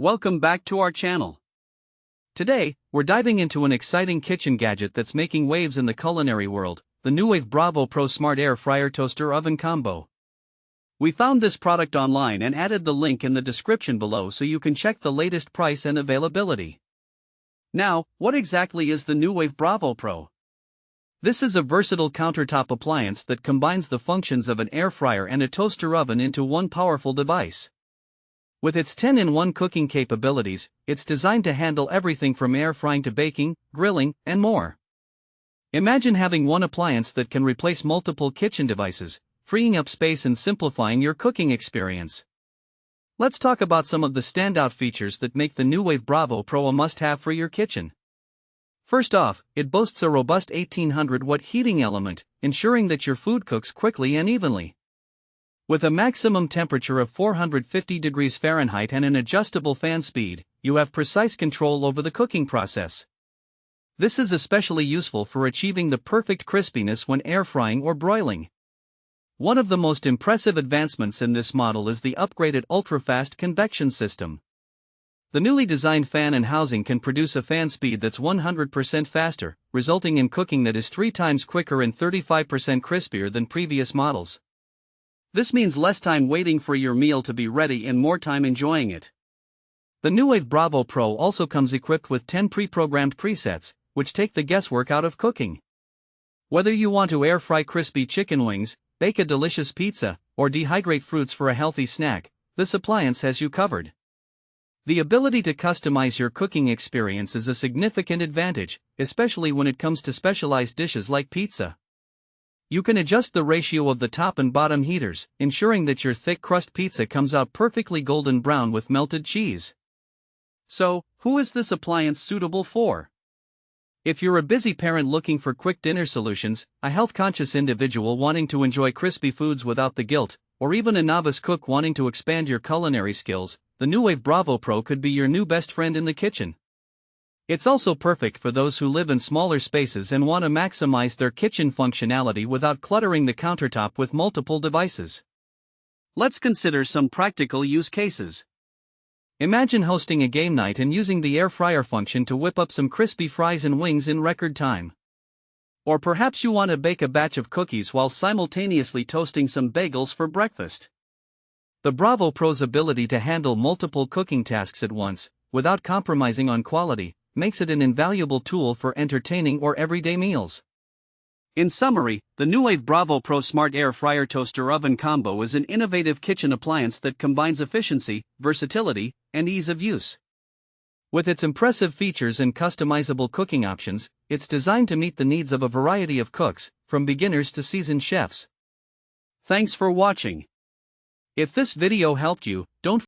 Welcome back to our channel. Today, we're diving into an exciting kitchen gadget that's making waves in the culinary world, the Nuwave Bravo Pro Smart Air Fryer Toaster Oven Combo. We found this product online and added the link in the description below so you can check the latest price and availability. Now, what exactly is the Nuwave Bravo Pro? This is a versatile countertop appliance that combines the functions of an air fryer and a toaster oven into one powerful device. With its 10-in-1 cooking capabilities, it's designed to handle everything from air frying to baking, grilling, and more. Imagine having one appliance that can replace multiple kitchen devices, freeing up space and simplifying your cooking experience. Let's talk about some of the standout features that make the Nuwave Bravo Pro a must-have for your kitchen. First off, it boasts a robust 1800-watt heating element, ensuring that your food cooks quickly and evenly. With a maximum temperature of 450 degrees Fahrenheit and an adjustable fan speed, you have precise control over the cooking process. This is especially useful for achieving the perfect crispiness when air frying or broiling. One of the most impressive advancements in this model is the upgraded ultra-fast convection system. The newly designed fan and housing can produce a fan speed that's 100% faster, resulting in cooking that is 3 times quicker and 35% crispier than previous models. This means less time waiting for your meal to be ready and more time enjoying it. The Nuwave Bravo Pro also comes equipped with 10 pre-programmed presets, which take the guesswork out of cooking. Whether you want to air fry crispy chicken wings, bake a delicious pizza, or dehydrate fruits for a healthy snack, this appliance has you covered. The ability to customize your cooking experience is a significant advantage, especially when it comes to specialized dishes like pizza. You can adjust the ratio of the top and bottom heaters, ensuring that your thick crust pizza comes out perfectly golden brown with melted cheese. So, who is this appliance suitable for? If you're a busy parent looking for quick dinner solutions, a health-conscious individual wanting to enjoy crispy foods without the guilt, or even a novice cook wanting to expand your culinary skills, the Nuwave Bravo Pro could be your new best friend in the kitchen. It's also perfect for those who live in smaller spaces and want to maximize their kitchen functionality without cluttering the countertop with multiple devices. Let's consider some practical use cases. Imagine hosting a game night and using the air fryer function to whip up some crispy fries and wings in record time. Or perhaps you want to bake a batch of cookies while simultaneously toasting some bagels for breakfast. The Bravo Pro's ability to handle multiple cooking tasks at once, without compromising on quality, makes it an invaluable tool for entertaining or everyday meals. In summary, the Nuwave Bravo Pro Smart Air Fryer Toaster Oven Combo is an innovative kitchen appliance that combines efficiency, versatility, and ease of use. With its impressive features and customizable cooking options, it's designed to meet the needs of a variety of cooks, from beginners to seasoned chefs. Thanks for watching. If this video helped you, don't